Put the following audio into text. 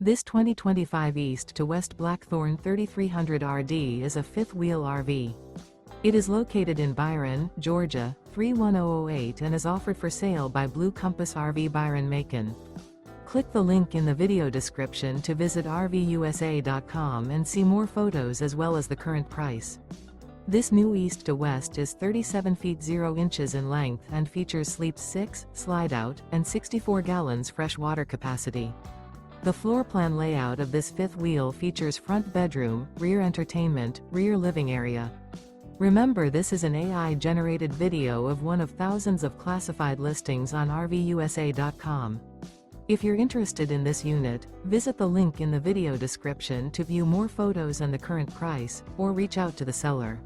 This 2025 East to West Blackthorn 3300 RD is a fifth-wheel RV. It is located in Byron, Georgia, 31008 and is offered for sale by Blue Compass RV Byron-Macon. Click the link in the video description to visit RVUSA.com and see more photos as well as the current price. This new East to West is 37 feet 0 inches in length and features sleeps 6, slide-out, and 64 gallons fresh water capacity. The floor plan layout of this fifth wheel features front bedroom, rear entertainment, rear living area. Remember, this is an AI-generated video of one of thousands of classified listings on RVUSA.com. If you're interested in this unit, visit the link in the video description to view more photos and the current price, or reach out to the seller.